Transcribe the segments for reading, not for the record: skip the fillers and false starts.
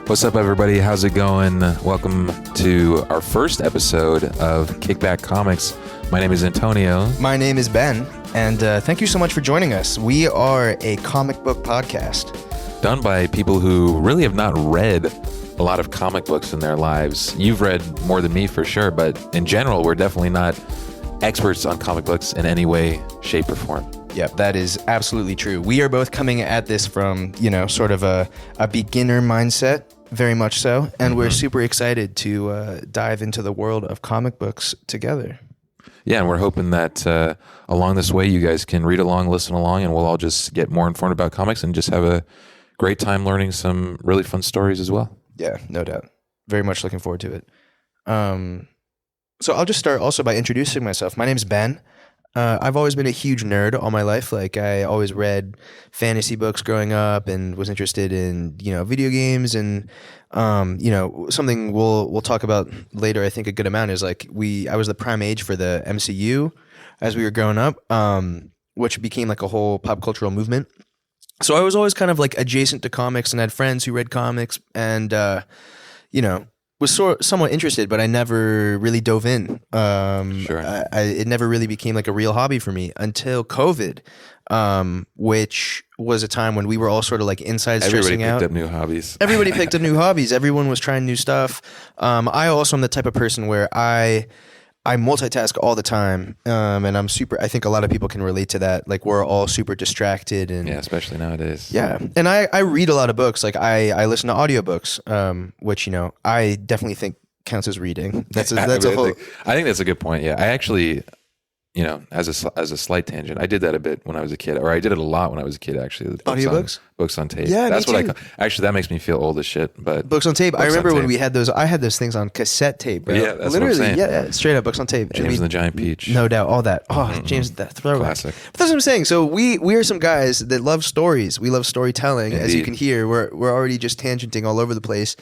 What's up, everybody? How's it going? Welcome to our first episode of Kickback Comics. My name is Antonio. My name is Ben, and thank you so much for joining us. We are a comic book podcast. Done by people who really have not read a lot of comic books in their lives. You've read more than me for sure, but in general, we're definitely not experts on comic books in any way, shape, or form. Yep, that is absolutely true. We are both coming at this from, sort of a beginner mindset, very much so, and we're super excited to dive into the world of comic books together. Yeah, and we're hoping that along this way, you guys can read along, listen along, and we'll all just get more informed about comics and just have a great time learning some really fun stories as well. Yeah, no doubt. Very much looking forward to it. So I'll just start also by introducing myself. My name's Ben. I've always been a huge nerd all my life. Like, I always read fantasy books growing up and was interested in, video games and, something we'll talk about later. I think a good amount is like I was the prime age for the MCU as we were growing up, which became like a whole pop cultural movement. So I was always kind of like adjacent to comics and had friends who read comics and, was somewhat interested, but I never really dove in. Sure. It never really became like a real hobby for me until COVID, which was a time when we were all sort of like inside stressing out. Everybody picked up new hobbies. Everybody picked up new hobbies. Everyone was trying new stuff. I also am the type of person where I multitask all the time, and I think a lot of people can relate to that. Like, we're all super distracted. And yeah, especially nowadays. Yeah. And I read a lot of books. Like, I listen to audiobooks, which, I definitely think counts as reading. I think that's a good point. Yeah. I actually, as a slight tangent, I did that a bit when I was a kid, or I did it a lot when I was a kid, actually. Audiobooks? Books on tape. Yeah, that's me what too. Actually, that makes me feel old as shit. But books on tape. I remember when we had those. I had those things on cassette tape, bro. Yeah, that's literally. What I'm saying. Yeah, straight up books on tape. James and the Giant Peach. No doubt, all that. Oh, James, that throwback. Classic. But that's what I'm saying. So we are some guys that love stories. We love storytelling. Indeed. As you can hear, we're already just tangenting all over the place.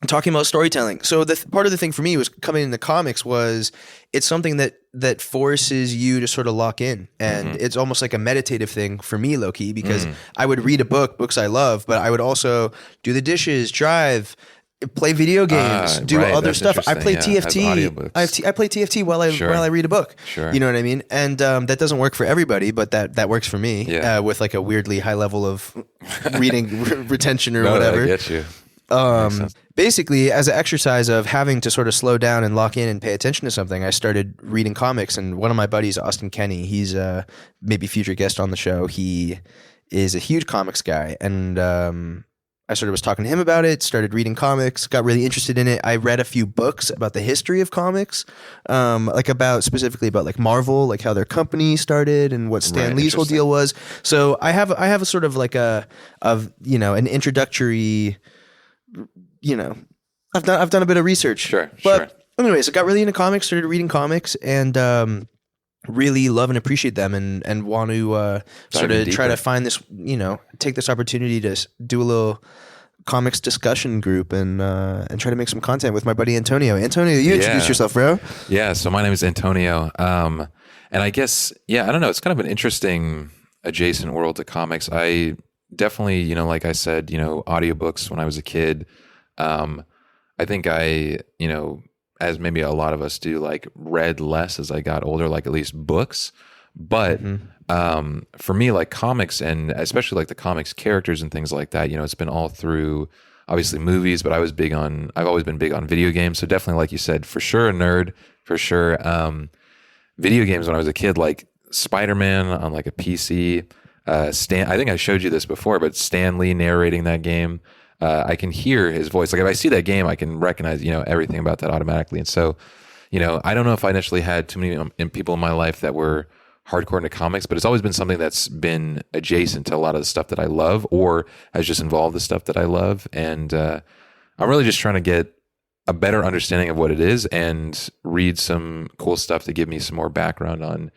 Talking about storytelling. So part of the thing for me was coming into comics was it's something that forces you to sort of lock in, and it's almost like a meditative thing for me, low key, because I would read books I love, but I would also do the dishes, drive, play video games, do other stuff. I play TFT. I play TFT while I read a book. Sure. You know what I mean? And that doesn't work for everybody, but that works for me. Yeah. With like a weirdly high level of reading retention or whatever. I get you. Basically, as an exercise of having to sort of slow down and lock in and pay attention to something, I started reading comics. And one of my buddies, Austin Kenny, he's maybe future guest on the show. He is a huge comics guy, and I sort of was talking to him about it. Started reading comics, got really interested in it. I read a few books about the history of comics, specifically about like Marvel, like how their company started and what Stan Lee's whole deal was. So I have a sort of like an introductory. I've done a bit of research. Sure. Anyways, I got really into comics, started reading comics, and really love and appreciate them, and want to sort of try to find this, take this opportunity to do a little comics discussion group and try to make some content with my buddy Antonio. Antonio, you introduce yourself, bro. Yeah. So my name is Antonio, and I guess I don't know. It's kind of an interesting adjacent world to comics. I definitely, like I said, audiobooks when I was a kid. I think I, as maybe a lot of us do, like read less as I got older, like at least books. But for me, like comics, and especially like the comics characters and things like that, it's been all through obviously movies, but I've always been big on video games. So definitely, like you said, for sure a nerd, for sure. Video games when I was a kid, like Spider-Man on like a PC. I think I showed you this before, but Stan Lee narrating that game, I can hear his voice. Like if I see that game, I can recognize, everything about that automatically. And so, I don't know if I initially had too many people in my life that were hardcore into comics, but it's always been something that's been adjacent to a lot of the stuff that I love, or has just involved the stuff that I love. And I'm really just trying to get a better understanding of what it is and read some cool stuff to give me some more background on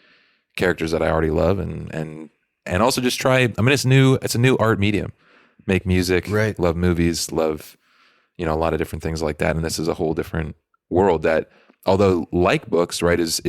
characters that I already love, and also just try. I mean, it's a new art medium. Make music, right? Love movies, love a lot of different things like that. And this is a whole different world that, although like books, right, is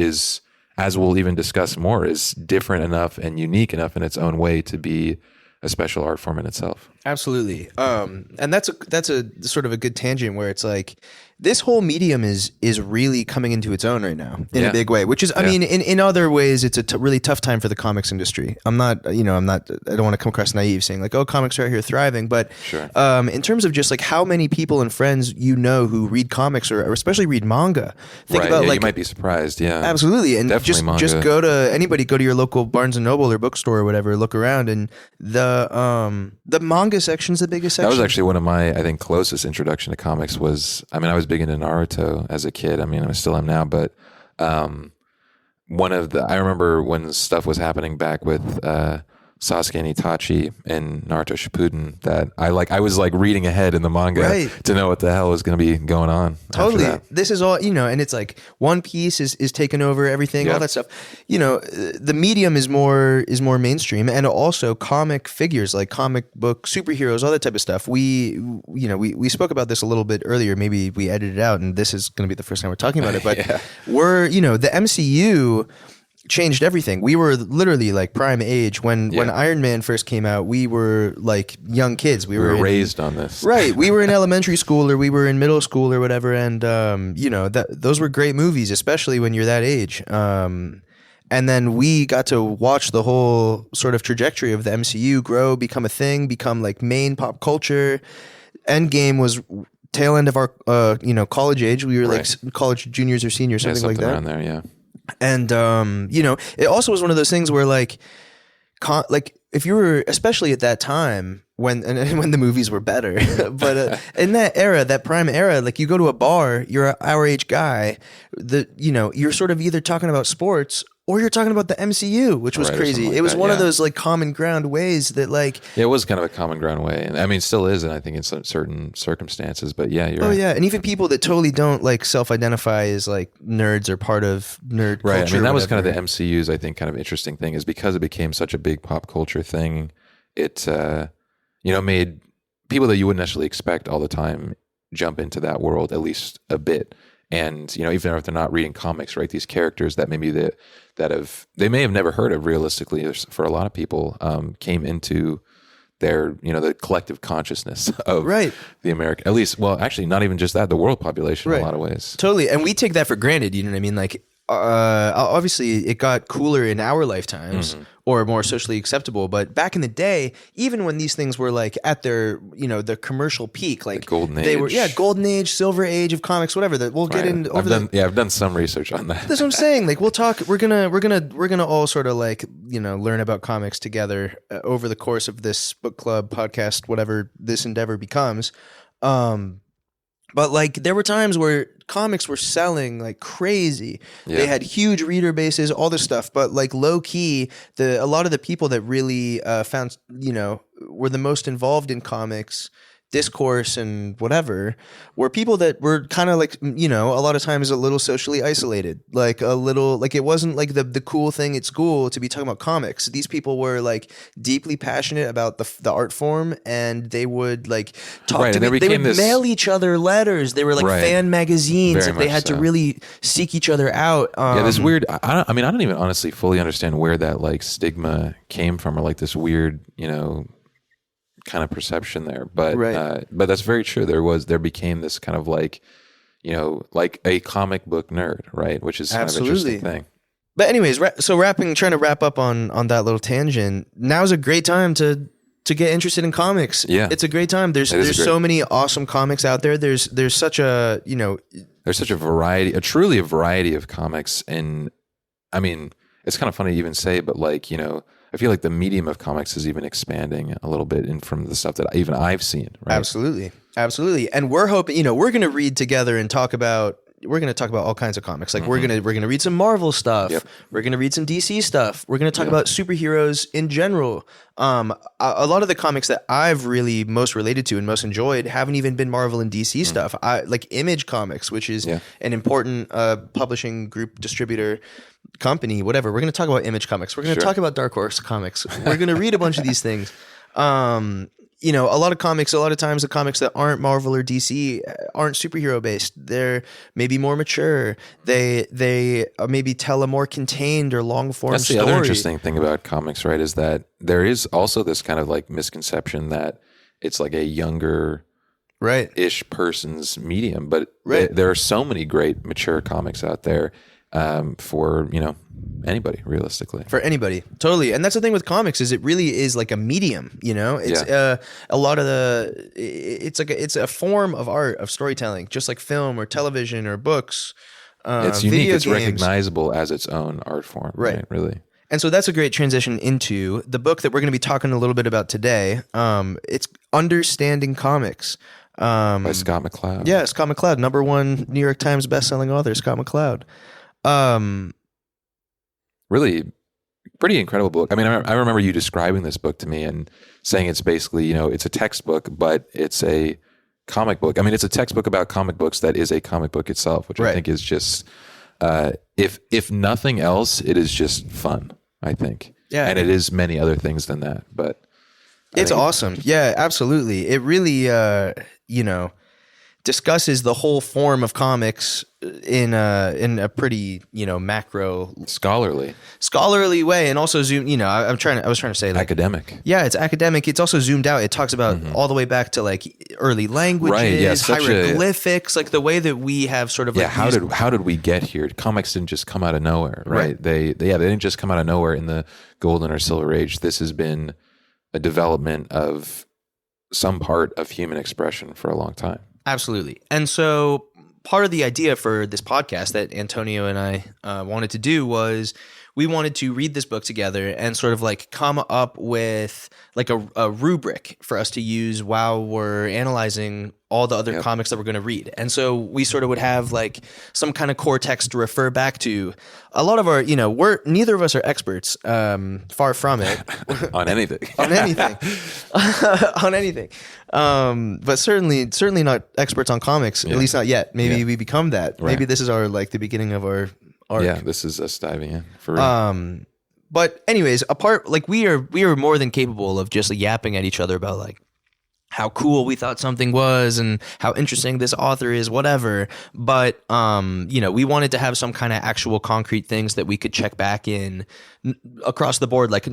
as we'll even discuss more, is different enough and unique enough in its own way to be a special art form in itself. Absolutely. And that's a sort of a good tangent where it's like this whole medium is really coming into its own right now in a big way, which is, I mean, in other ways, it's a really tough time for the comics industry. I don't want to come across naive saying like, oh, comics are out here thriving. But Sure. in terms of just like how many people and friends who read comics or especially read manga, think about like, you might be surprised. Yeah. absolutely. And Definitely just manga. go to your local Barnes and Noble or bookstore or whatever, look around, and the manga section's the biggest section. That was actually one of my, I think, closest introduction to comics was, I mean, I was big into Naruto as a kid. I mean, I still am now, but I remember when stuff was happening back with Sasuke and Itachi and Naruto Shippuden that I was like reading ahead in the manga to know what the hell was going to be going on. Totally. After that. This is all, and it's like One Piece is taking over everything, all that stuff. The medium is more mainstream, and also comic figures like comic book superheroes, all that type of stuff. We spoke about this a little bit earlier. Maybe we edited it out, and this is going to be the first time we're talking about it. But the MCU changed everything. We were literally like prime age when Iron Man first came out. We were like young kids. We were raised on this, right? We were in elementary school or we were in middle school or whatever, and those were great movies, especially when you're that age. And then we got to watch the whole sort of trajectory of the MCU grow, become a thing, become like main pop culture. Endgame was tail end of our college age. We were like college juniors or seniors, something like that. Around there, yeah. And it also was one of those things where like if you were, especially at that time when the movies were better, but in that era, that prime era, like you go to a bar, you're our age guy, you're sort of either talking about sports or you're talking about the MCU, which was crazy. It was one of those like common ground ways that like... Yeah, it was kind of a common ground way. And I mean, it still is, and I think in certain circumstances, but yeah, you're right. Oh yeah, and even people that totally don't like self-identify as like nerds or part of nerd culture. Right, I mean, that was kind of the MCU's, I think, kind of interesting thing is because it became such a big pop culture thing, it, made people that you wouldn't necessarily expect all the time jump into that world at least a bit. And, even if they're not reading comics, right, these characters that maybe they may have never heard of realistically for a lot of people came into their, the collective consciousness of the American, at least, well, actually not even just that, the world population in a lot of ways. Totally. And we take that for granted, you know what I mean? Like, obviously it got cooler in our lifetimes or more socially acceptable, but back in the day, even when these things were like at their the commercial peak, like the golden age. They were golden age, silver age of comics, whatever, that we'll get into I've done some research on that. That's what I'm saying. Like we'll talk, we're gonna all sort of like learn about comics together over the course of this book club podcast, whatever this endeavor becomes. But like there were times where comics were selling like crazy. Yeah. They had huge reader bases, all this stuff. But like low key, a lot of the people that really found were the most involved in comics discourse and whatever were people that were kind of like a lot of times a little socially isolated, like a little like it wasn't like the cool thing at school to be talking about comics. These people were like deeply passionate about the art form, and they would like talk to me. They would mail each other letters. They were like fan magazines. Like they had to really seek each other out. This weird I don't even honestly fully understand where that like stigma came from, or like this weird kind of perception there, but that's very true. There became this kind of like like a comic book nerd, right? Which is kind of an interesting thing. But anyways, trying to wrap up on that little tangent. Now's a great time to get interested in comics. Yeah, it's a great time. There's so many awesome comics out there. There's such a there's such a variety, truly a variety of comics, and I mean it's kind of funny to even say, but like I feel like the medium of comics is even expanding a little bit from the stuff that even I've seen. Right? Absolutely. And we're hoping, we're going to read together and talk about all kinds of comics. Like we're going to read some Marvel stuff. Yep. We're going to read some DC stuff. We're going to talk about superheroes in general. A lot of the comics that I've really most related to and most enjoyed haven't even been Marvel and DC stuff. I like Image Comics, which is an important publishing group, distributor, company, whatever. We're going to talk about Image Comics. We're going to talk about Dark Horse Comics. We're going to read a bunch of these things. A lot of times the comics that aren't Marvel or DC aren't superhero based. They're maybe more mature. They maybe tell a more contained or long form story. That's the other interesting thing about comics, right? Is that there is also this kind of like misconception that it's like a younger Right. ish person's medium. But Right. there are so many great mature comics out there for, you know, anybody realistically. For anybody, totally. And that's the thing with comics is it really is like a medium, you know. It's a lot of the it's a form of art, of storytelling, just like film or television or books. It's unique. Video It's games. recognizable as its own art form. Right. Really. And so that's a great transition into the book that we're going to be talking a little bit about today. It's Understanding Comics. By Scott McCloud. Yeah, Scott McCloud, #1 New York Times bestselling author, Scott McCloud. Really pretty incredible book. I mean, I remember you describing this book to me and saying it's basically, you know, it's a textbook, but it's a comic book. I mean, it's a textbook about comic books that is a comic book itself, which I think is just, if nothing else, it is just fun, I think. Yeah. And it is many other things than that, but It's awesome. Yeah, absolutely. It really, you know, discusses the whole form of comics in a pretty, you know, macro, scholarly way, and also zoom. You know, I was trying to say like academic. Yeah, it's academic. It's also zoomed out. It talks about all the way back to like early languages, right? Yeah, hieroglyphics, like the way that we have sort of how did we get here? Comics didn't just come out of nowhere, right? They didn't just come out of nowhere in the golden or silver age. This has been a development of some part of human expression for a long time. Absolutely. And so part of the idea for this podcast that Antonio and I wanted to do was we wanted to read this book together and sort of like come up with like a rubric for us to use while we're analyzing all the other comics that we're going to read. And so we sort of would have like some kind of core text to refer back to. A lot of our, you know, neither of us are experts, far from it. On anything. On anything. On anything. But certainly not experts on comics, at least not yet. Maybe we become that. Right. Maybe this is our like the beginning of our arc. Yeah, this is us diving in for real. But anyways, apart like we are more than capable of just yapping at each other about like how cool we thought something was and how interesting this author is, whatever. But, you know, we wanted to have some kind of actual concrete things that we could check back in across the board, like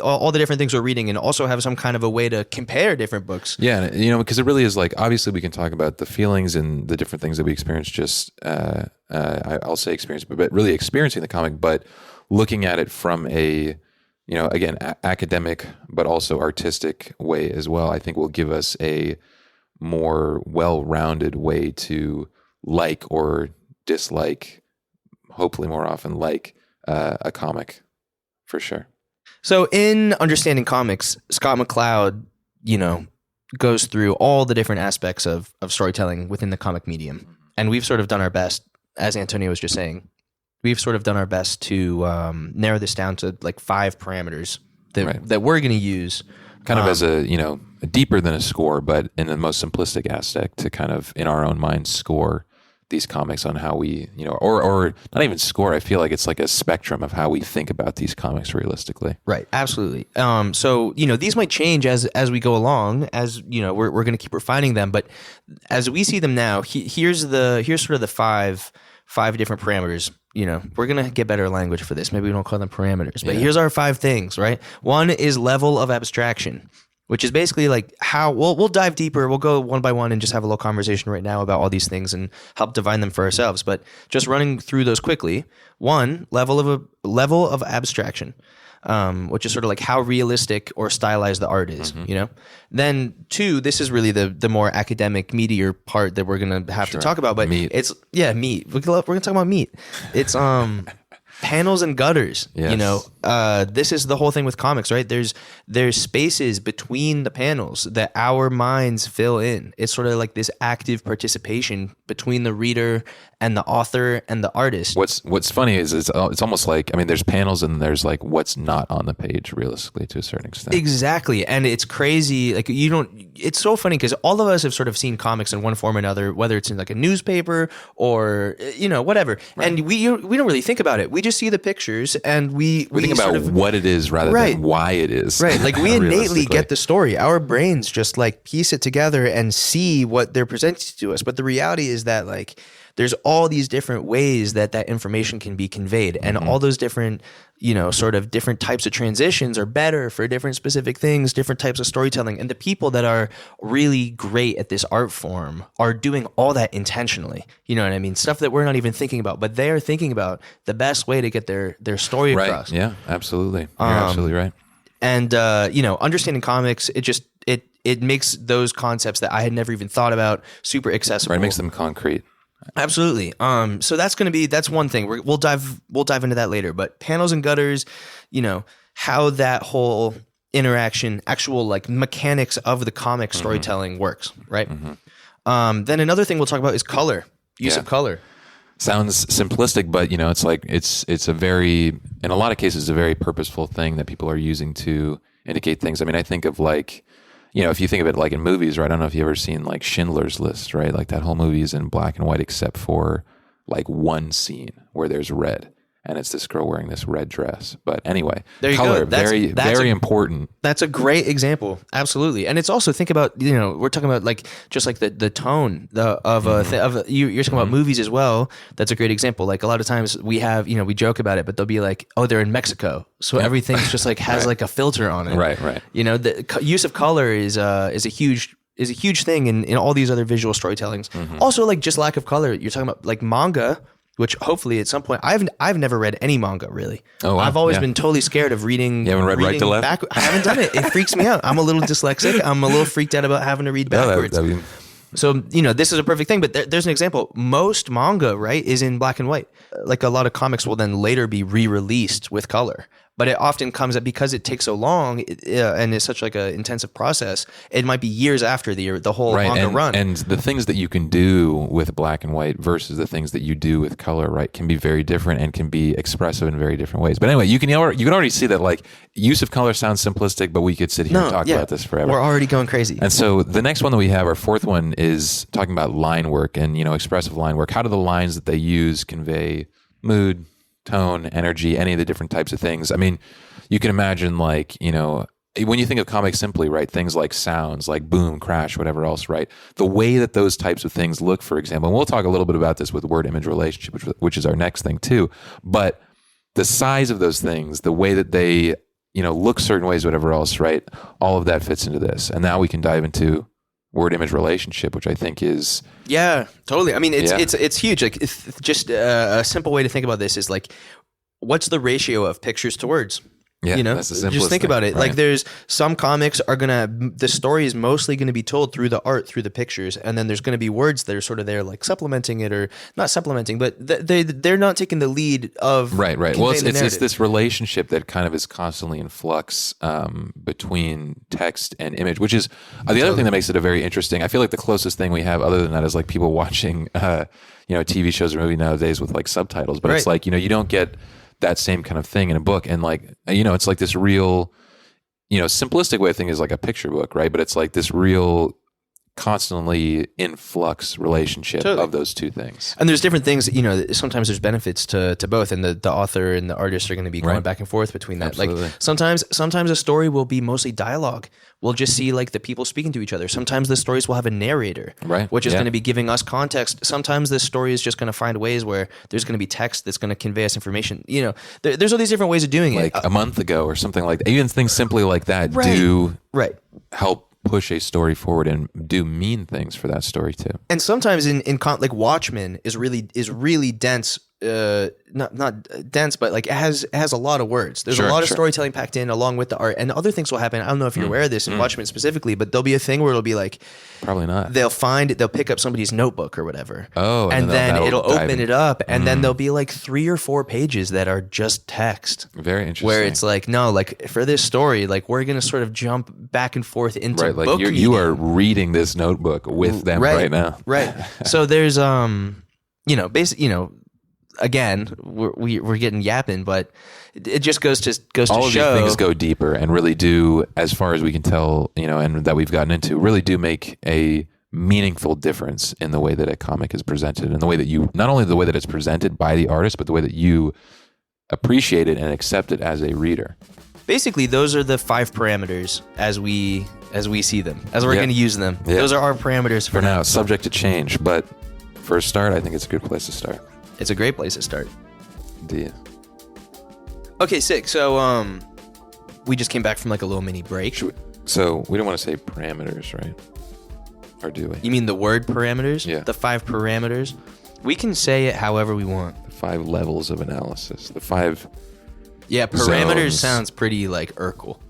all the different things we're reading, and also have some kind of a way to compare different books. Yeah. You know, because it really is like, obviously we can talk about the feelings and the different things that we experience, just, I'll say experience, but really experiencing the comic, but looking at it from a, you know, again, academic, but also artistic way as well, I think will give us a more well-rounded way to like or dislike, hopefully more often like a comic, for sure. So in Understanding Comics, Scott McCloud, you know, goes through all the different aspects of storytelling within the comic medium. And we've sort of done our best, as Antonio was just saying, we've sort of done our best to narrow this down to like 5 parameters that we're going to use. Kind of as a, you know, deeper than a score, but in the most simplistic aspect to kind of, in our own minds, score these comics on how we, you know, or not even score. I feel like it's like a spectrum of how we think about these comics realistically. Right. Absolutely. So, you know, these might change as we go along, as, you know, we're going to keep refining them. But as we see them now, here's sort of the five different parameters. You know, we're going to get better language for this. Maybe we don't call them parameters, but here's our 5 things, right? 1 is level of abstraction, which is basically like how we'll dive deeper. We'll go one by one and just have a little conversation right now about all these things and help define them for ourselves. But just running through those quickly. 1, level of abstraction, which is sort of like how realistic or stylized the art is, you know? Then 2, this is really the more academic, meatier part that we're going to have to talk about, but meat. It's meat. We're going to talk about meat. It's, panels and gutters, you know, this is the whole thing with comics, right? There's spaces between the panels that our minds fill in. It's sort of like this active participation between the reader and the author and the artist. What's funny is it's almost like, I mean, there's panels and there's like what's not on the page realistically to a certain extent. Exactly. And it's crazy. Like it's so funny because all of us have sort of seen comics in one form or another, whether it's in like a newspaper or, you know, whatever. Right. And we don't really think about it. We just see the pictures and we think about what it is rather than why it is. Right. Like we innately get the story. Our brains just like piece it together and see what they're presenting to us. But the reality is that like there's all these different ways that information can be conveyed, and all those different, sort of different types of transitions are better for different specific things, different types of storytelling. And the people that are really great at this art form are doing all that intentionally. You know what I mean? Stuff that we're not even thinking about, but they are thinking about the best way to get their story across. Yeah, absolutely. You're absolutely right. And understanding comics, it makes those concepts that I had never even thought about super accessible. Right, it makes them concrete. Absolutely. So that's one thing. We'll dive into that later. But panels and gutters, how that whole interaction, actual like mechanics of the comic storytelling works, right? Then another thing we'll talk about is color, use of color. Sounds simplistic, but it's like it's a very, in a lot of cases, a very purposeful thing that people are using to indicate things. I mean, I think of like, if you think of it like in movies, right? I don't know if you've ever seen like Schindler's List, right? Like that whole movie is in black and white except for like one scene where there's red. And it's this girl wearing this red dress. But anyway, there you color, go. That's very important. That's a great example. Absolutely. And it's also, think about, we're talking about like, just like the tone you're talking about movies as well. That's a great example. Like a lot of times we have, we joke about it, but they'll be like, oh, they're in Mexico. So everything's just like has like a filter on it. Right. The use of color is a huge thing in all these other visual storytellings. Also, like just lack of color. You're talking about like manga, which hopefully at some point I've never read any manga really. Oh, wow. I've always been totally scared of reading. You haven't read right to left? I haven't done it. It freaks me out. I'm a little dyslexic. I'm a little freaked out about having to read backwards. So, this is a perfect thing, but there's an example. Most manga, right, is in black and white. Like a lot of comics will then later be re-released with color. But it often comes up because it takes so long and it's such like an intensive process. It might be years after the whole manga run. And the things that you can do with black and white versus the things that you do with color, right, can be very different and can be expressive in very different ways. But anyway, you can already see that like use of color sounds simplistic, but we could sit here and talk about this forever. We're already going crazy. And so the next one that we have, our fourth one, is talking about line work and expressive line work. How do the lines that they use convey mood, tone, energy, any of the different types of things? I mean, you can imagine like, when you think of comics simply, right, things like sounds, like boom, crash, whatever else, right? The way that those types of things look, for example, and we'll talk a little bit about this with word-image relationship, which is our next thing too, but the size of those things, the way that they, look certain ways, whatever else, right? All of that fits into this. And now we can dive into word-image relationship, which I think is... Yeah, totally. I mean, it's huge. Like, just a simple way to think about this is like, what's the ratio of pictures to words? Yeah, that's the simplest just think about it. Right. Like there's some comics the story is mostly going to be told through the art, through the pictures. And then there's going to be words that are sort of there, like supplementing it or not supplementing, but they're not taking the lead of. Right. Well, it's this relationship that kind of is constantly in flux between text and image, which is the other thing that makes it a very interesting. I feel like the closest thing we have other than that is like people watching, TV shows or movie nowadays with like subtitles, but it's like, you don't get that same kind of thing in a book. And like, it's like this real, simplistic way of thinking is like a picture book, right? But it's like this real constantly in flux relationship of those two things. And there's different things, sometimes there's benefits to both, and the author and the artist are going to be going back and forth between that. Absolutely. Like sometimes a story will be mostly dialogue. We'll just see like the people speaking to each other. Sometimes the stories will have a narrator, which is going to be giving us context. Sometimes the story is just going to find ways where there's going to be text that's going to convey us information. There's all these different ways of doing it. Like a month ago or something like that. Even things simply like that do help push a story forward and do mean things for that story too. And sometimes like Watchmen is really dense, not dense, but like it has a lot of words. There's a lot of storytelling packed in along with the art, and other things will happen. I don't know if you're aware of this in Watchmen specifically, but there'll be a thing where it'll be like, probably not. They'll pick up somebody's notebook or whatever. Oh, and then it'll open it up, and then there'll be like 3 or 4 pages that are just text. Very interesting. Where it's like, no, like for this story, like we're gonna sort of jump back and forth into like book you are reading this notebook with them right now. Right. So there's again, we're getting yapping, but it just goes to all of show these things go deeper and really do, as far as we can tell, and that we've gotten into, really do make a meaningful difference in the way that a comic is presented, and the way that not only the way that it's presented by the artist, but the way that you appreciate it and accept it as a reader. Basically, those are the 5 parameters as we see them, as we're going to use them. Those are our parameters for now, subject to change, but For a start, I think it's a good place to start. It's a great place to start. Indeed. Okay, sick. So we just came back from like a little mini break. So we don't want to say parameters, right? Or do we? You mean the word parameters? Yeah. The 5 parameters? We can say it however we want. The 5 levels of analysis. The 5 Yeah, parameters zones. sounds pretty like Urkel.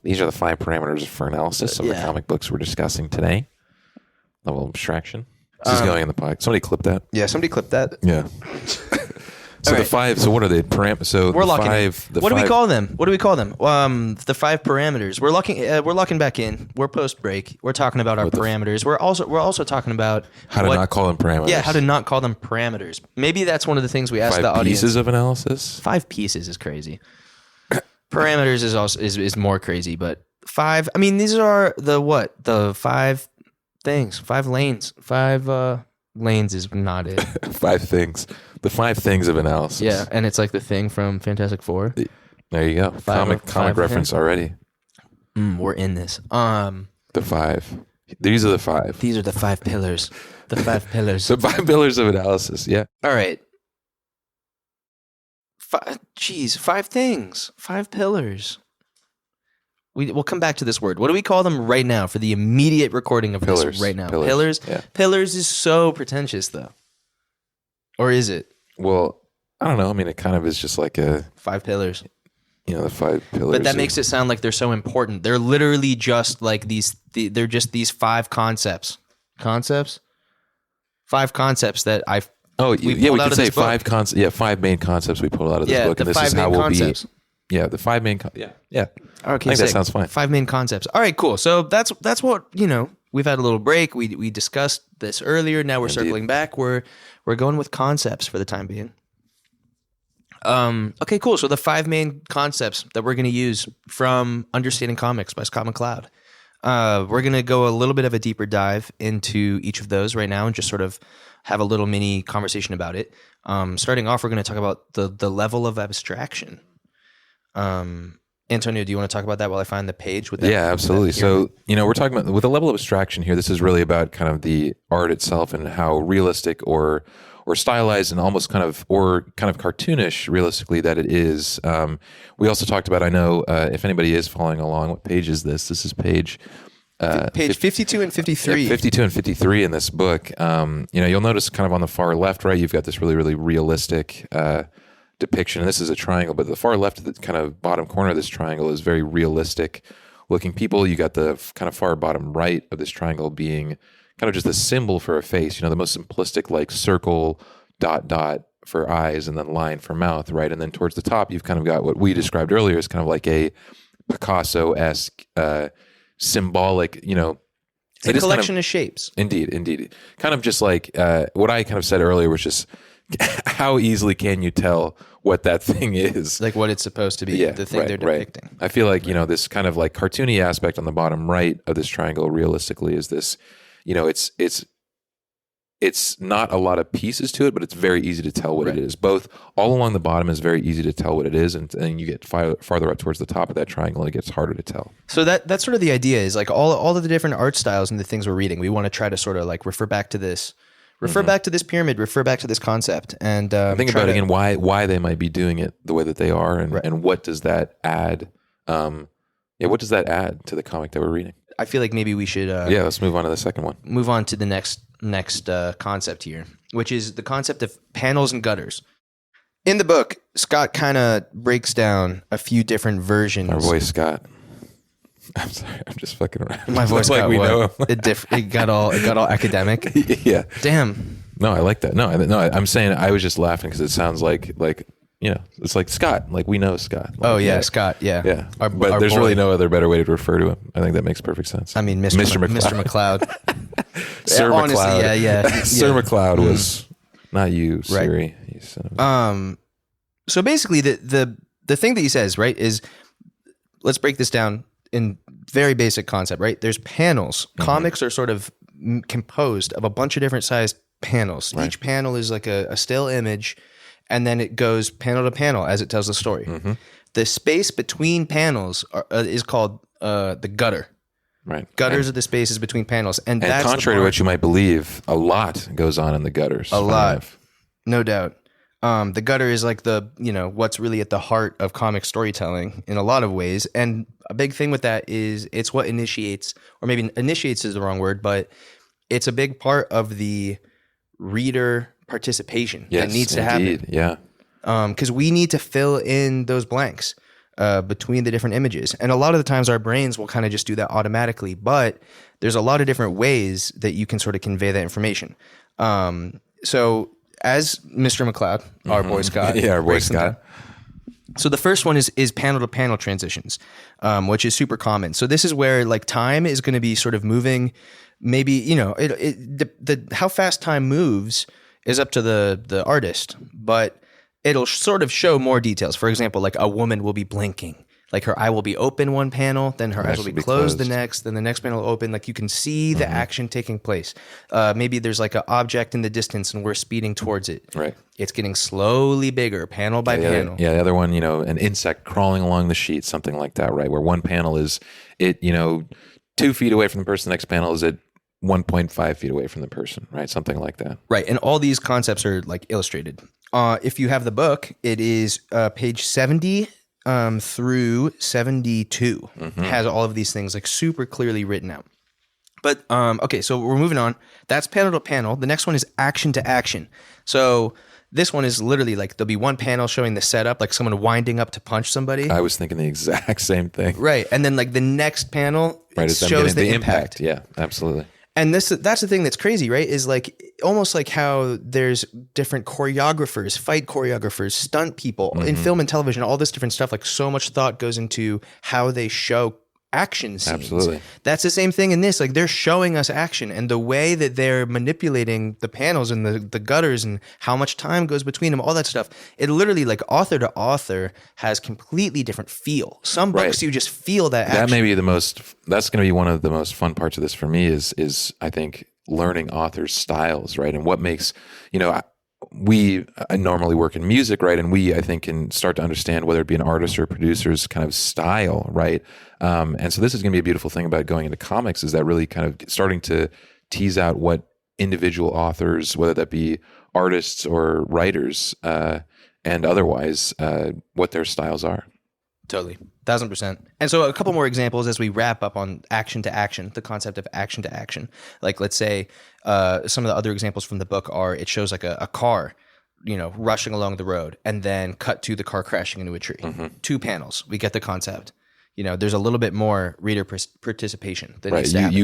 These are the 5 parameters for analysis of the Yeah. comic books we're discussing today. Level of abstraction. This is going in the podcast. Somebody clip that. Yeah, somebody clip that. Yeah. So All the right. 5. So what are they? So We're the locking 5. in. What do we call them? The 5 parameters. We're locking back in. We're post break. We're talking about our parameters. We're also talking about How to not call them parameters. Yeah, how to not call them parameters. Maybe that's one of the things we asked 5 the audience. pieces of analysis. 5 pieces is crazy. Parameters is also is more crazy, but 5. I mean, these are the 5 things, 5 lanes, 5 lanes is not it. 5 things. The 5 things of analysis. Yeah, and it's like the thing from Fantastic Four. There you go. Comic five reference already. We're in this. The 5. These are the 5. These are the 5 pillars. The 5 pillars. So 5 pillars of analysis. Yeah. All right. 5 things. 5 pillars. We'll come back to this word. What do we call them right now for the immediate recording of Pillars. this right now? Pillars. Yeah. Pillars is so pretentious, though. Or is it? Well, I don't know. I mean, it kind of is just like 5 pillars. the 5 pillars. But that makes it sound like they're so important. They're literally just like they're just these 5 concepts. Concepts? 5 concepts that I've. Oh, we yeah, pulled we out could of say this book. 5 concepts. Yeah, 5 main concepts we pulled out of this book, the and this 5 is how main we'll concepts. be. Yeah, the 5 main. Yeah. Okay, I think sick. that sounds fine. 5 main concepts. All right, cool. So that's what we've had a little break. We discussed this earlier. Now we're circling back. We're going with concepts for the time being. Okay, cool. So the 5 main concepts that we're going to use from Understanding Comics by Scott McCloud. We're going to go a little bit of a deeper dive into each of those right now and just sort of have a little mini conversation about it. Starting off, we're going to talk about the level of abstraction. Antonio, do you want to talk about that while I find the page? With that, Yeah, absolutely. So, we're talking about with a level of abstraction here. This is really about kind of the art itself and how realistic or stylized and almost kind of cartoonish realistically that it is. We also talked about, I know if anybody is following along, what page is this? This is page 52 and 53. 52 and 53 in this book. You'll notice kind of on the far left, right, you've got this really, really realistic depiction. And this is a triangle, but the far left of the kind of bottom corner of this triangle is very realistic looking people. You got the kind of far bottom right of this triangle being kind of just the symbol for a face, the most simplistic, like circle, dot for eyes, and then line for mouth, right? And then towards the top, you've kind of got what we described earlier as kind of like a Picasso-esque symbolic, It's a collection of shapes. Indeed. Kind of just like what I kind of said earlier was just how easily can you tell what that thing is? Like what it's supposed to be, the thing they're depicting. Right. I feel like, this kind of like cartoony aspect on the bottom right of this triangle realistically is this, it's not a lot of pieces to it, but it's very easy to tell what it is. Both all along the bottom is very easy to tell what it is, and then you get farther up towards the top of that triangle, it gets harder to tell. So that's sort of the idea is like all of the different art styles and the things we're reading. We want to try to sort of like refer back to this pyramid, refer back to this concept, and think about again why they might be doing it the way that they are, and what does that add? What does that add to the comic that we're reading? I feel like maybe we should let's move on to the second one. Move on to the next concept here, which is the concept of panels and gutters. In the book, Scott kind of breaks down a few different versions. Our voice, Scott. I'm sorry, I'm just fucking around. My voice like got we what? know him. It got all academic. Yeah. Damn. No, I like that. No, I'm saying I was just laughing because it sounds like it's like Scott. Like we know Scott. Like, Scott. Yeah. Yeah. Our there's boy. really no other better way to refer to him. I think that makes perfect sense. I mean, Mr. McCloud. Sir Honestly, McCloud. yeah. Sir McCloud was not you, Siri. You son of a- So basically, the thing that he says, right, is let's break this down in very basic concept, right? There's panels. Mm-hmm. Comics are sort of composed of a bunch of different sized panels. Right. Each panel is like a still image, and then it goes panel to panel as it tells the story. Mm-hmm. The space between panels is called the gutter. Right. Gutters are the spaces between panels. And that's contrary to what you might believe, a lot goes on in the gutters. A lot. No doubt. The gutter is like what's really at the heart of comic storytelling in a lot of ways. And a big thing with that is it's what initiates, or maybe initiates is the wrong word, but it's a big part of the reader participation that needs to happen. Yeah. Because we need to fill in those blanks between the different images. And a lot of the times our brains will kind of just do that automatically, but there's a lot of different ways that you can sort of convey that information. So as Mr. McCloud, our boy Scott. Yeah, our boy Scott. So the first one is panel to panel transitions, which is super common. So this is where like time is going to be sort of moving. Maybe, how fast time moves is up to the artist, but it'll sort of show more details. For example, like a woman will be blinking. Like her eye will be open one panel, then her eyes will be closed the next, then the next panel will open. Like you can see the action taking place. Maybe there's like an object in the distance and we're speeding towards it. Right. It's getting slowly bigger, panel by panel. The other one, an insect crawling along the sheet, something like that, right? Where one panel is 2 feet away from the person, the next panel is at 1.5 feet away from the person, right? Something like that. Right. And all these concepts are like illustrated. If you have the book, it is page 70 through 72 has all of these things like super clearly written out. But okay, so we're moving on. That's panel to panel. The next one is action to action. So this one is literally like there'll be one panel showing the setup, like someone winding up to punch somebody. I was thinking the exact same thing. Right. And then like the next panel shows the impact. Yeah, absolutely. And that's the thing that's crazy, right? Is like almost like how there's different choreographers, fight choreographers, stunt people in film and television, all this different stuff. Like so much thought goes into how they show action scenes. Absolutely. That's the same thing in this. Like they're showing us action, and the way that they're manipulating the panels and the gutters and how much time goes between them, all that stuff. It literally, like author to author, has completely different feel. Some books you just feel that action. That may be that's going to be one of the most fun parts of this for me is I think learning authors' styles, right? And what makes, I normally work in music, right? And I think, can start to understand whether it be an artist or a producer's kind of style, right? And so this is going to be a beautiful thing about going into comics, is that really kind of starting to tease out what individual authors, whether that be artists or writers and otherwise, what their styles are. Totally. 1,000%. And so a couple more examples as we wrap up on action to action, the concept of action to action. Like let's say some of the other examples from the book are it shows like a car, rushing along the road, and then cut to the car crashing into a tree. 2 panels. We get the concept. There's a little bit more reader participation that needs to happen.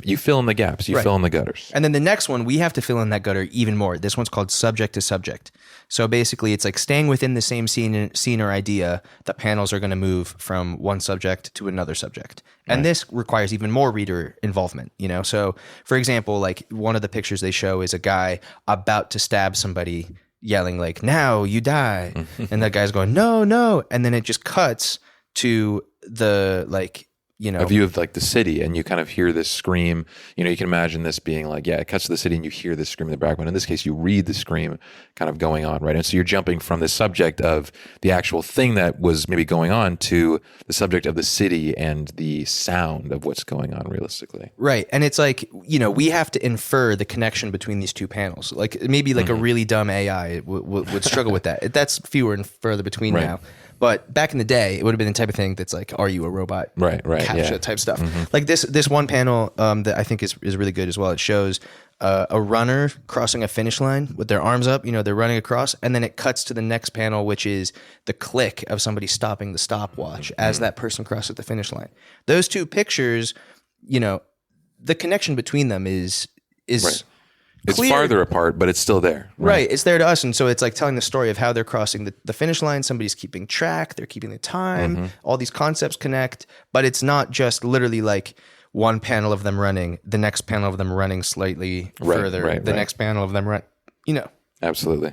You fill in the gaps, you fill in the gutters. And then the next one, we have to fill in that gutter even more. This one's called subject to subject. So basically it's like staying within the same scene or idea, the panels are going to move from one subject to another subject. And this requires even more reader involvement, So for example, like one of the pictures they show is a guy about to stab somebody yelling like, "Now you die." And that guy's going, "No, no." And then it just cuts to the a view of like the city, and you kind of hear this scream. You can imagine this being like, it cuts to the city and you hear this scream in the background. In this case, you read the scream kind of going on, right? And so you're jumping from the subject of the actual thing that was maybe going on to the subject of the city and the sound of what's going on realistically. Right. And it's like, we have to infer the connection between these 2 panels. Like maybe like a really dumb AI would struggle with that. That's fewer and further between now. But back in the day, it would have been the type of thing that's like, are you a robot? Right, Captcha type stuff. Like this one panel that I think is really good as well. It shows a runner crossing a finish line with their arms up. They're running across, and then it cuts to the next panel, which is the click of somebody stopping the stopwatch as that person crosses the finish line. Those 2 pictures, the connection between them is Right. It's clear. farther apart, but it's still there. Right. It's there to us. And so it's like telling the story of how they're crossing the finish line. Somebody's keeping track. They're keeping the time. All these concepts connect. But it's not just literally like one panel of them running, the next panel of them running slightly further, the next panel of them run, Absolutely.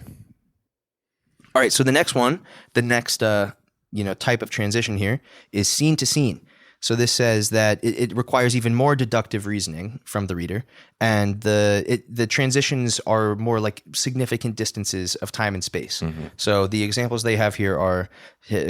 All right. So the next one, the next, type of transition here is scene to scene. So this says that it requires even more deductive reasoning from the reader, and the transitions are more like significant distances of time and space. So the examples they have here are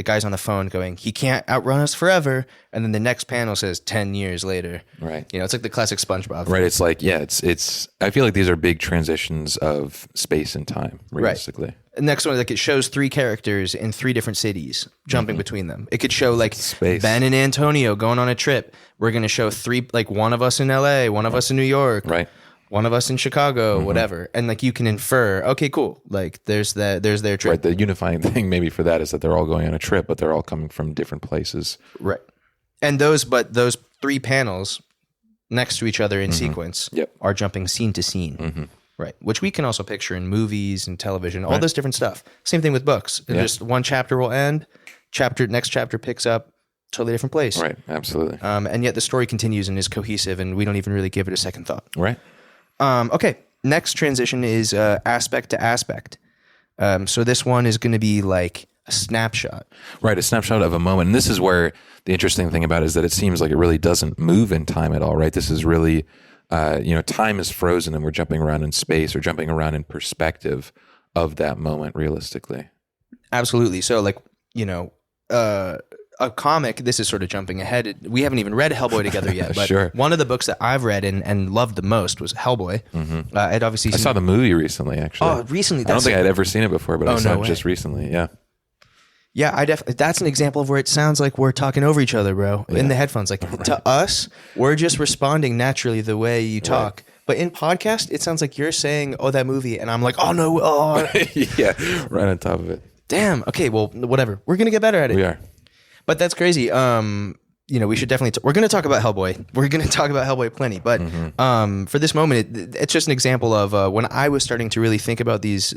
guys on the phone going, "He can't outrun us forever," and then the next panel says 10 years later. Right. It's like the classic SpongeBob. Right. It's like, it's. I feel like these are big transitions of space and time, realistically. Right. Next one, like it shows 3 characters in 3 different cities jumping between them. It could show like Space. Ben and Antonio going on a trip. We're going to show 3, like one of us in LA, one of us in New York, Right. one of us in Chicago, whatever. And like you can infer, okay, cool. Like there's their trip. Right. The unifying thing maybe for that is that they're all going on a trip, but they're all coming from different places. Right. And those 3 panels next to each other in sequence are jumping scene to scene. Right. Which we can also picture in movies and television, all this different stuff. Same thing with books. Just one chapter will end, next chapter picks up, totally different place. Right. Absolutely. And yet the story continues and is cohesive, and we don't even really give it a second thought. Right. Okay. Next transition is aspect to aspect. So this one is going to be like a snapshot. Right. A snapshot of a moment. And this is where the interesting thing about it is that it seems like it really doesn't move in time at all, right? This is really, time is frozen and we're jumping around in space or jumping around in perspective of that moment realistically. Absolutely. So like, a comic, this is sort of jumping ahead. We haven't even read Hellboy together yet, but Sure. one of the books that I've read and loved the most was Hellboy. I'd obviously I saw the movie recently, actually. Oh, recently? I don't think I'd ever seen it before, but I saw it just recently. Yeah. Yeah, that's an example of where it sounds like we're talking over each other, bro, in the headphones. Like to us, we're just responding naturally the way you talk. Right. But in podcast, it sounds like you're saying, "Oh, that movie," and I'm like, "Oh no!" Oh. Yeah, right on top of it. Damn. Okay. Well, whatever. We're gonna get better at it. We are. But that's crazy. We should definitely. We're going to talk about Hellboy. We're going to talk about Hellboy plenty. But for this moment, it's just an example of when I was starting to really think about this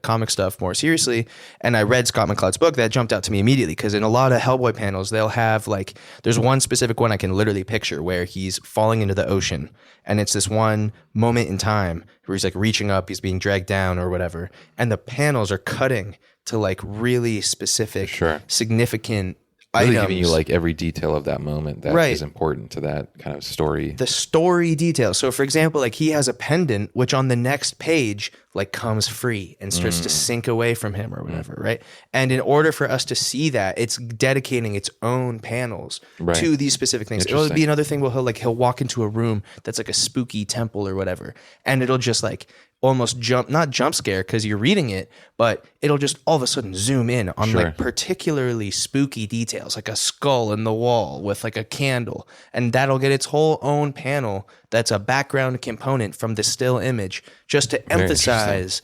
comic stuff more seriously, and I read Scott McCloud's book. That jumped out to me immediately because in a lot of Hellboy panels, they'll have like there's one specific one I can literally picture where he's falling into the ocean, and it's this one moment in time where he's like reaching up, he's being dragged down or whatever, and the panels are cutting to like really specific, significant really items. Giving you like every detail of that moment that is important to that kind of story. The story details. So for example, like he has a pendant, which on the next page like comes free and starts to sink away from him or whatever, right? And in order for us to see that, it's dedicating its own panels to these specific things. It'll be another thing where he'll walk into a room that's like a spooky temple or whatever, and it'll just like almost not jump scare because you're reading it, but it'll just all of a sudden zoom in on like particularly spooky details, like a skull in the wall with like a candle, and that'll get its whole own panel that's a background component from the still image just to emphasize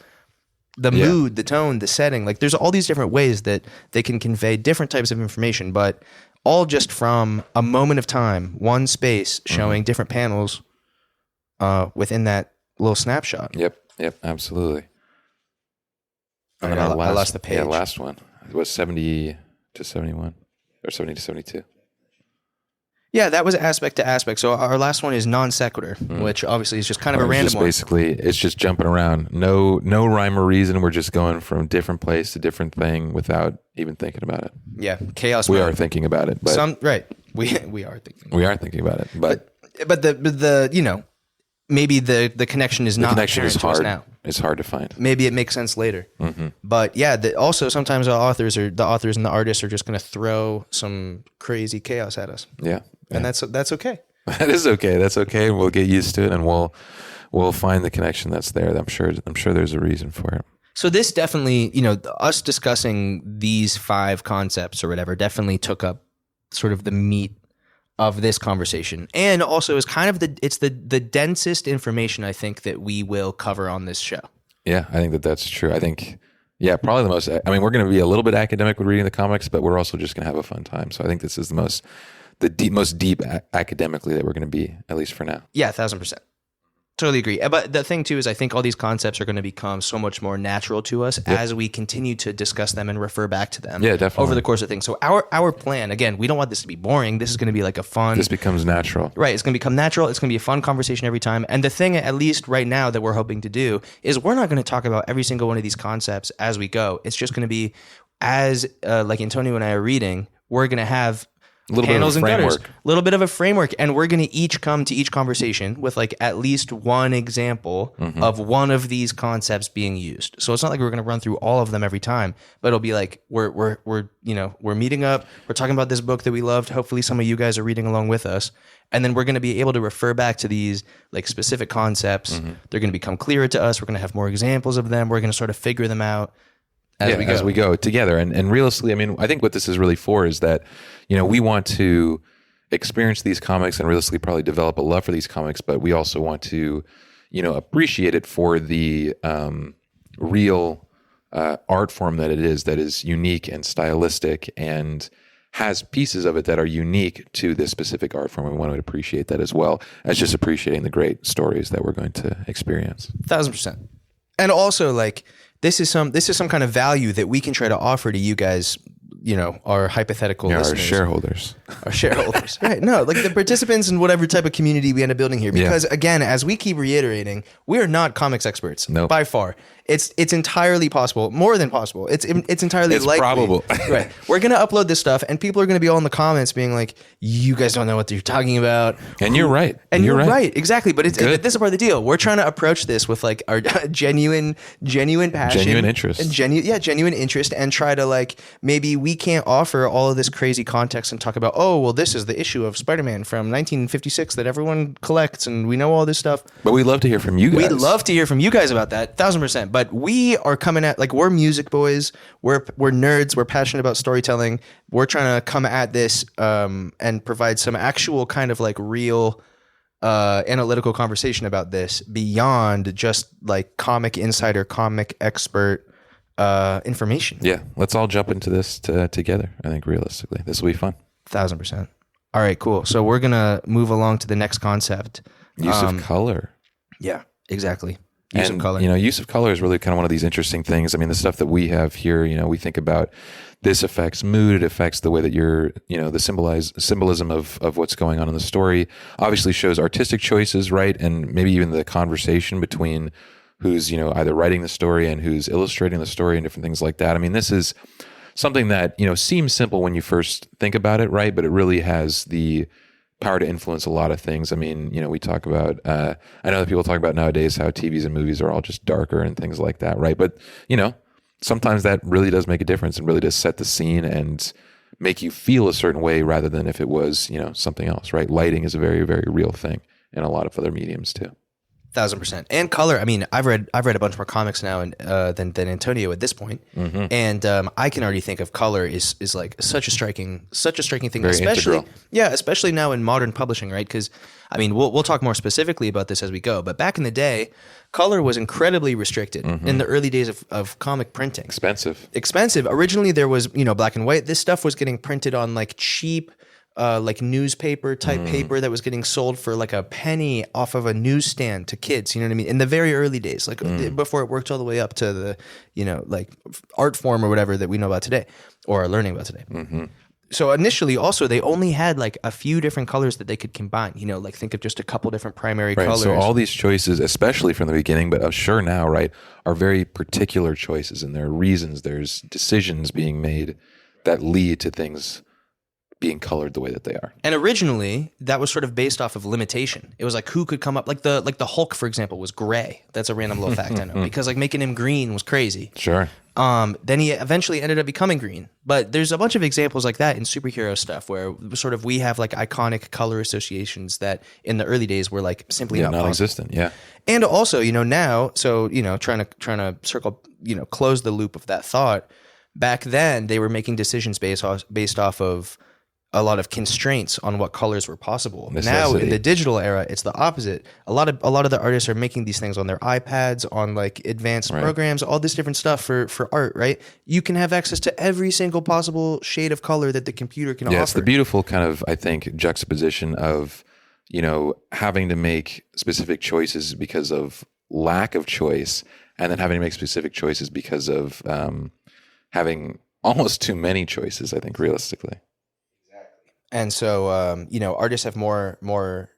the mood, the tone, the setting. Like there's all these different ways that they can convey different types of information, but all just from a moment of time, one space showing different panels within that little snapshot. Yep, absolutely. And then I lost the page. Yeah, last one. It was 70 to 71 or 70 to 72. Yeah, that was aspect to aspect. So our last one is non sequitur, which obviously is just kind of a random one. Basically, it's just jumping around. No rhyme or reason. We're just going from different place to different thing without even thinking about it. Yeah, chaos. We are thinking about it, but we are thinking. We are thinking about it, but the maybe the connection is not. The connection is hard. Now. It's hard to find. Maybe it makes sense later. But yeah, also sometimes the authors and the artists are just going to throw some crazy chaos at us. Yeah. And that's okay. That is okay. That's okay. We'll get used to it, and we'll find the connection that's there. I'm sure there's a reason for it. So this definitely, us discussing these 5 concepts or whatever definitely took up sort of the meat of this conversation, and also is kind of the densest information I think that we will cover on this show. Yeah, I think that's true. I think, probably the most. I mean, we're going to be a little bit academic with reading the comics, but we're also just going to have a fun time. So I think this is the most deep academically that we're going to be, at least for now. Yeah, 1,000%. Totally agree. But the thing too is I think all these concepts are going to become so much more natural to us as we continue to discuss them and refer back to them over the course of things. So our plan, again, we don't want this to be boring. This is going to be like a fun... This becomes natural. Right. It's going to become natural. It's going to be a fun conversation every time. And the thing, at least right now, that we're hoping to do is we're not going to talk about every single one of these concepts as we go. It's just going to be as like Antonio and I are reading, we're going to have A little handles bit of a and gutters, framework. a little bit of a framework, and we're going to each come to each conversation with like at least one example of one of these concepts being used. So it's not like we're going to run through all of them every time, but it'll be like we're meeting up, we're talking about this book that we loved. Hopefully some of you guys are reading along with us, and then we're going to be able to refer back to these like specific concepts. They're going to become clearer to us. We're going to have more examples of them. We're going to sort of figure them out as we go together. And realistically, I mean, I think what this is really for is that, we want to experience these comics and realistically probably develop a love for these comics, but we also want to, appreciate it for the real art form that is unique and stylistic and has pieces of it that are unique to this specific art form. We want to appreciate that as well as just appreciating the great stories that we're going to experience. 1,000%. And also like, this is some kind of value that we can try to offer to you guys, our hypothetical listeners. Our shareholders. Right. No, like the participants in whatever type of community we end up building here. Because again, as we keep reiterating, we are not comics experts by far. It's entirely possible, more than possible. It's entirely likely. Probable. Right. We're going to upload this stuff and people are going to be all in the comments being like, you guys don't know what you're talking about. And you're right. And you're right. Exactly. But this is part of the deal. We're trying to approach this with like our genuine passion. Genuine interest. And genuine interest, and try to like, maybe we can't offer all of this crazy context and talk about, oh, well, this is the issue of Spider-Man from 1956 that everyone collects and we know all this stuff. But we'd love to hear from you guys. We'd love to hear from you guys about that. 1,000%. But we are coming at, like, we're music boys. We're nerds. We're passionate about storytelling. We're trying to come at this and provide some actual kind of like real analytical conversation about this beyond just like comic insider, comic expert information. Yeah. Let's all jump into this together. I think realistically, this will be fun. 1,000%. All right, cool. So we're going to move along to the next concept. Use of color. Yeah, exactly. Use of color. Use of color is really kind of one of these interesting things. I mean, the stuff that we have here, we think about this affects mood. It affects the way that you're, the symbolism of what's going on in the story. Obviously shows artistic choices, right? And maybe even the conversation between who's, either writing the story and who's illustrating the story and different things like that. I mean, this is something that, seems simple when you first think about it, right? But it really has the power to influence a lot of things. I mean, we talk about, I know that people talk about nowadays how TVs and movies are all just darker and things like that, right? But, sometimes that really does make a difference and really does set the scene and make you feel a certain way rather than if it was, something else, right? Lighting is a very, very real thing in a lot of other mediums too. 1,000%. And color. I mean, I've read a bunch more comics now than Antonio at this point. And I can already think of color is like such a striking thing, Very especially integral. especially now in modern publishing, right? Because I mean, we'll talk more specifically about this as we go. But back in the day, color was incredibly restricted in the early days of comic printing. Expensive. Originally, there was black and white. This stuff was getting printed on like cheap. Like newspaper type paper that was getting sold for like a penny off of a newsstand to kids, you know what I mean? In the very early days, like before it worked all the way up to the, like art form or whatever that we know about today or are learning about today. So initially also they only had like a few different colors that they could combine, like think of just a couple different primary colors. So all these choices, especially from the beginning, but sure now, right, are very particular choices and there are reasons, there's decisions being made that lead to things being colored the way that they are. And originally that was sort of based off of limitation. It was like who could come up like the Hulk, for example, was gray. That's a random little fact I know because like making him green was crazy. Sure. Then he eventually ended up becoming green. But there's a bunch of examples like that in superhero stuff where sort of we have like iconic color associations that in the early days were like simply not non-existent. Yeah. And also, now, so, trying to circle, close the loop of that thought. Back then they were making decisions based off of a lot of constraints on what colors were possible. Necessity. Now in the digital era, it's the opposite. A lot of the artists are making these things on their iPads, on like advanced programs, all this different stuff for art, right? You can have access to every single possible shade of color that the computer can offer. Yeah, it's the beautiful kind of, I think, juxtaposition of, having to make specific choices because of lack of choice and then having to make specific choices because of having almost too many choices, I think, realistically. And so, artists have more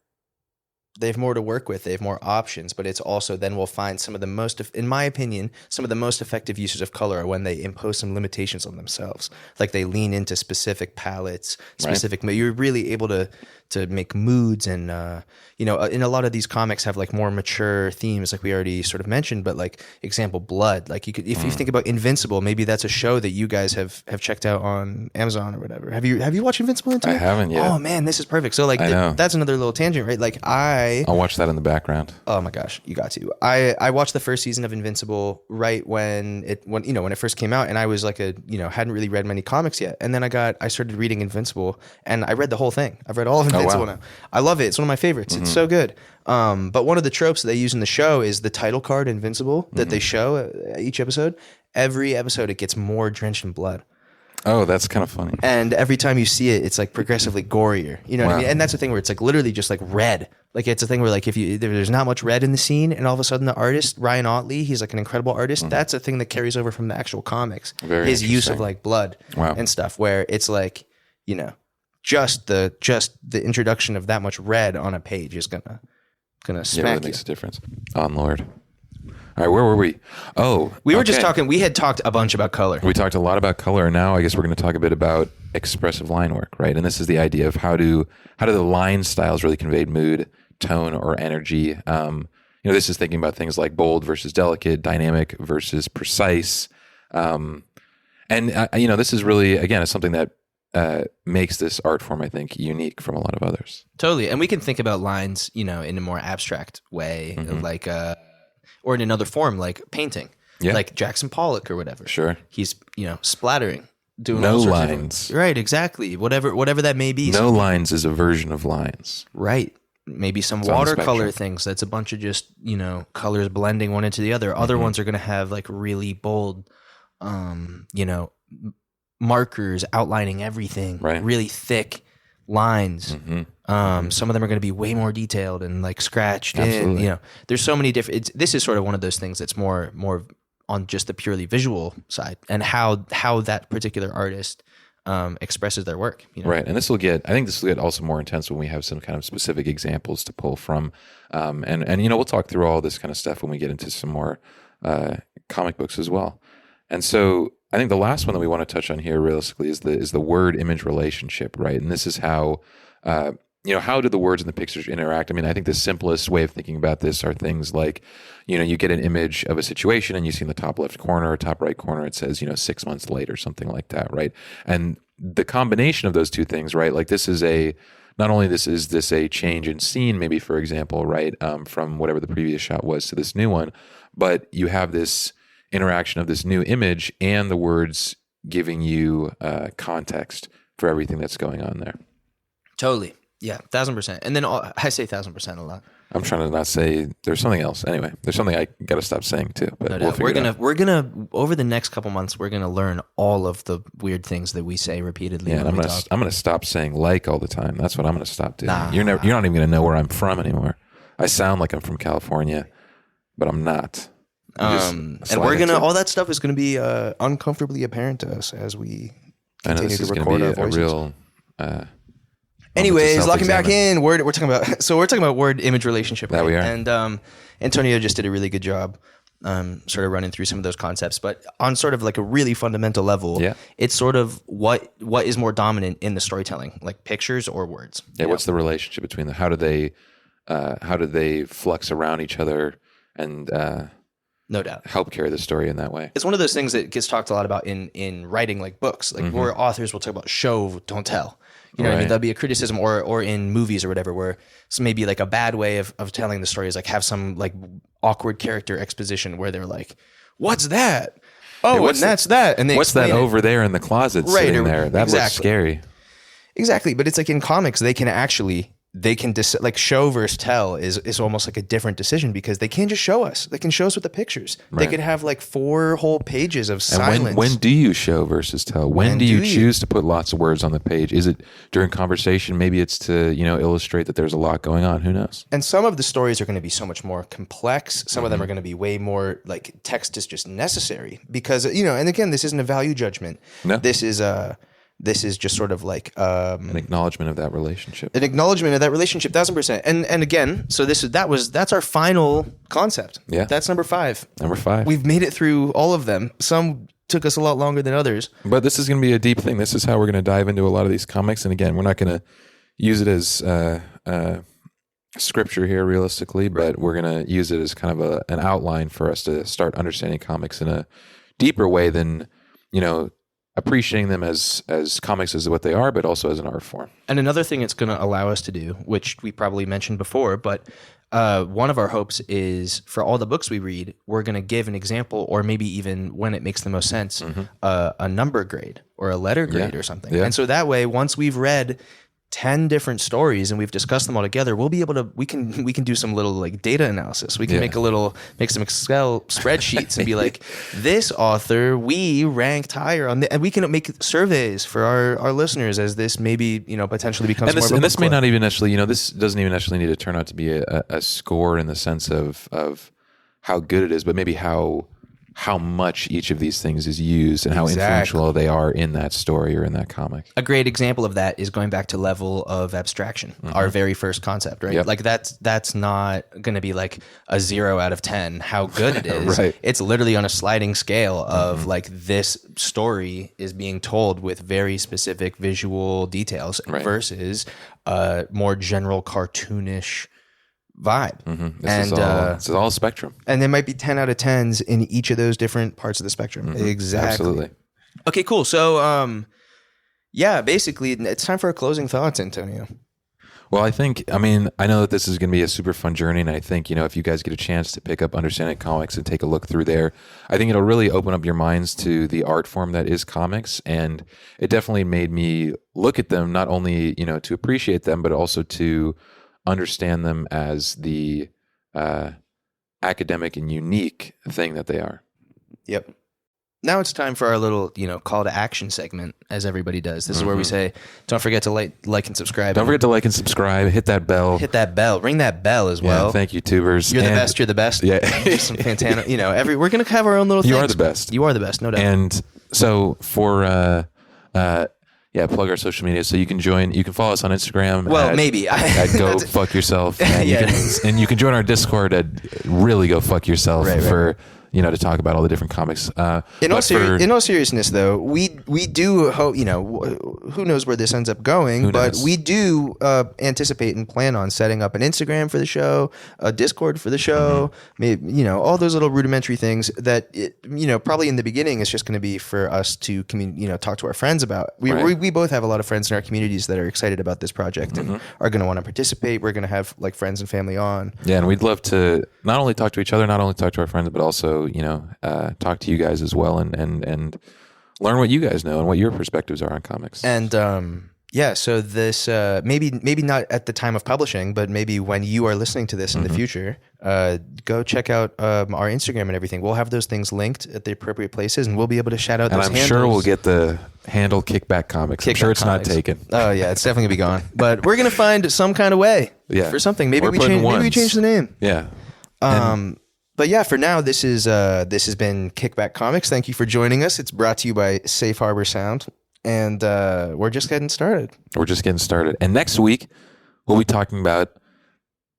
they have more to work with. They have more options, but it's also then we'll find some of the most, in my opinion, some of the most effective uses of color are when they impose some limitations on themselves. Like they lean into specific palettes, specific. Right. You're really able to make moods, and in a lot of these comics have like more mature themes, like we already sort of mentioned. But like example, blood. Like you could, if you think about Invincible, maybe that's a show that you guys have checked out on Amazon or whatever. Have you watched Invincible? I haven't yet. Oh man, this is perfect. So like that's another little tangent, right? Like I'll watch that in the background. Oh my gosh, you got to. I watched the first season of Invincible right when it first came out, and I was like hadn't really read many comics yet, and then I started reading Invincible, and I read the whole thing. I've read all of Invincible now. I love it. It's one of my favorites. It's so good. But one of the tropes that they use in the show is the title card Invincible that they show each episode. Every episode, it gets more drenched in blood. Oh, that's kind of funny. And every time you see it, it's like progressively gorier. You know what I mean? And that's the thing where it's like literally just like red. Like it's a thing where like if there's not much red in the scene, and all of a sudden the artist Ryan Otley, he's like an incredible artist. That's a thing that carries over from the actual comics. His use of like blood and stuff, where it's like just the introduction of that much red on a page is gonna smack that makes a difference. On Lord. All right, where were we? Oh, we were just talking. We had talked a bunch about color. We talked a lot about color, and now I guess we're going to talk a bit about expressive line work, right? And this is the idea of how do the line styles really convey mood, tone, or energy. This is thinking about things like bold versus delicate, dynamic versus precise, and this is really again is something that makes this art form, I think, unique from a lot of others. Totally, and we can think about lines, in a more abstract way, like. Or in another form, like painting, like Jackson Pollock or whatever. Sure, he's splattering, doing no all sorts lines. Right, exactly. Whatever that may be. No lines is a version of lines. Right. Maybe some watercolor things. That's a bunch of just colors blending one into the other. Other ones are going to have like really bold, markers outlining everything. Right. Really thick lines. Some of them are going to be way more detailed and like scratched in. There's so many different. This is sort of one of those things that's more on just the purely visual side, and how that particular artist expresses their work. Right, and I think this will get also more intense when we have some kind of specific examples to pull from, and we'll talk through all this kind of stuff when we get into some more comic books as well. And so I think the last one that we want to touch on here realistically is the word image relationship, right? And this is how how do the words and the pictures interact? I mean, I think the simplest way of thinking about this are things like, you get an image of a situation and you see in the top left corner or top right corner, it says, 6 months later, something like that, right? And the combination of those two things, right? Like not only is this a change in scene, maybe for example, right? From whatever the previous shot was to this new one, but you have this interaction of this new image and the words giving you context for everything that's going on there. Totally. Yeah, 1,000%. And then I say 1,000% a lot. I'm trying to not say there's something else. Anyway, there's something I got to stop saying too. But we're gonna over the next couple months we're gonna learn all of the weird things that we say repeatedly. Yeah, and I'm gonna stop saying like all the time. That's what I'm gonna stop doing. You're not even gonna know where I'm from anymore. I sound like I'm from California, but I'm not. And all that stuff is gonna be uncomfortably apparent to us as we continue to record our voices. A real. Anyways, locking back in, we're talking about word image relationship. Right? That we are. And Antonio just did a really good job sort of running through some of those concepts. But on sort of like a really fundamental level, it's sort of what is more dominant in the storytelling, like pictures or words. Yeah, what's the relationship between them? How do they flux around each other and no doubt help carry the story in that way? It's one of those things that gets talked a lot about in writing like books, like where authors will talk about show, don't tell. What I mean? There'll be a criticism or in movies or whatever where it's maybe like a bad way of telling the story is like have some like awkward character exposition where they're like, what's that? Oh, and that's that. And they what's that over there in the closet sitting there? That looks scary. Exactly. But it's like in comics, they can like show versus tell is almost like a different decision because they can't just show us. They can show us with the pictures. Right. They could have like 4 whole pages of silence. And when do you show versus tell? When do you choose to put lots of words on the page? Is it during conversation? Maybe it's to, illustrate that there's a lot going on. Who knows? And some of the stories are going to be so much more complex. Some of them are going to be way more like text is just necessary because, and again, this isn't a value judgment. No. This is This is just sort of like An acknowledgement of that relationship. 1,000%. And again, so that's our final concept. Yeah. That's number 5. Number 5. We've made it through all of them. Some took us a lot longer than others. But this is going to be a deep thing. This is how we're going to dive into a lot of these comics. And again, we're not going to use it as scripture here realistically, but we're going to use it as kind of an outline for us to start understanding comics in a deeper way than, appreciating them as comics as what they are, but also as an art form. And another thing it's going to allow us to do, which we probably mentioned before, but one of our hopes is for all the books we read, we're going to give an example, or maybe even when it makes the most sense, a number grade or a letter grade or something. Yeah. And so that way, once we've read 10 different stories and we've discussed them all together, we'll be able to, we can do some little like data analysis. We can make some Excel spreadsheets and be like, this author, we ranked higher on and we can make surveys for our listeners as this maybe, potentially becomes more of a and this book may club. not even actually, this doesn't even actually need to turn out to be a score in the sense of how good it is, but maybe how much each of these things is used and how influential they are in that story or in that comic. A great example of that is going back to level of abstraction, our very first concept, right? Yep. Like that's not going to be like a 0 out of 10, how good it is. Right. It's literally on a sliding scale of like this story is being told with very specific visual details versus more general cartoonish vibe. This is all spectrum. And there might be 10 out of 10s in each of those different parts of the spectrum. Exactly. Absolutely. Okay, cool. So, basically it's time for our closing thoughts, Antonio. Well, I know that this is going to be a super fun journey. And I think, if you guys get a chance to pick up Understanding Comics and take a look through there, I think it'll really open up your minds to the art form that is comics. And it definitely made me look at them, not only, to appreciate them, but also to understand them as the academic and unique thing that they are. Yep. Now it's time for our little, call to action segment, as everybody does. This is where we say, don't forget to like and subscribe. Don't forget to like and subscribe. Hit that bell. Ring that bell as well. Thank you, tubers. You're the best. Yeah. Some Fantano. We're going to have our own little things. You are the best. You are the best, no doubt. And so for... plug our social media so you can follow us on Instagram. Well, maybe. At go fuck yourself. And you can join our Discord at really go fuck yourself for to talk about all the different comics. In all seriousness, though, we do hope, who knows where this ends up going, but we do anticipate and plan on setting up an Instagram for the show, a Discord for the show, maybe, all those little rudimentary things that, probably in the beginning it's just going to be for us to talk to our friends about. We both have a lot of friends in our communities that are excited about this project and are going to want to participate. We're going to have like friends and family on. Yeah, and we'd love to not only talk to each other, not only talk to our friends, but also talk to you guys as well and learn what you guys know and what your perspectives are on comics. And so this maybe not at the time of publishing, but maybe when you are listening to this in the future, go check out our Instagram and everything. We'll have those things linked at the appropriate places, and we'll be able to shout out those handles. And I'm sure we'll get the handle Kickback Comics. I'm sure it's not taken. Oh yeah, it's definitely gonna be gone. But we're gonna find some kind of way for something. Maybe we change the name. Yeah. But yeah, for now, this has been Kickback Comics. Thank you for joining us. It's brought to you by Safe Harbor Sound, and we're just getting started. And next week, we'll be talking about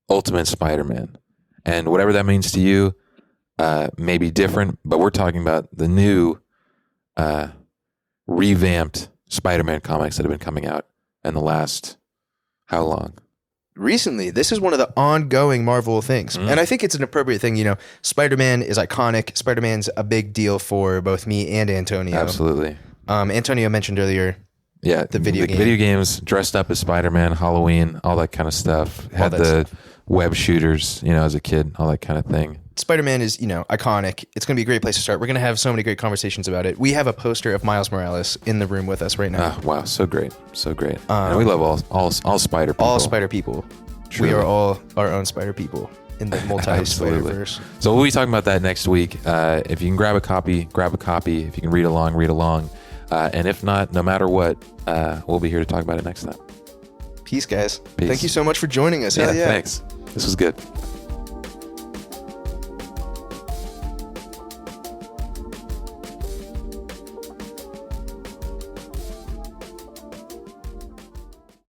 Ultimate Spider-Man, and whatever that means to you may be different. But we're talking about the new, revamped Spider-Man comics that have been coming out in the last how long? Recently, this is one of the ongoing Marvel things. And I think it's an appropriate thing. Spider-Man is iconic. Spider-Man's a big deal for both me and Antonio. Absolutely. Antonio mentioned earlier the video games, dressed up as Spider-Man, Halloween, all that kind of stuff. Had the web shooters, as a kid, all that kind of thing. Spider-Man is, iconic. It's going to be a great place to start. We're going to have so many great conversations about it. We have a poster of Miles Morales in the room with us right now. Oh, wow. So great. And we love all spider people. All spider people. Truly. We are all our own spider people in the multi-Spider-Verse. So we'll be talking about that next week. If you can grab a copy. If you can read along. And if not, no matter what, we'll be here to talk about it next time. Peace, guys. Thank you so much for joining us. Yeah, thanks. This was good.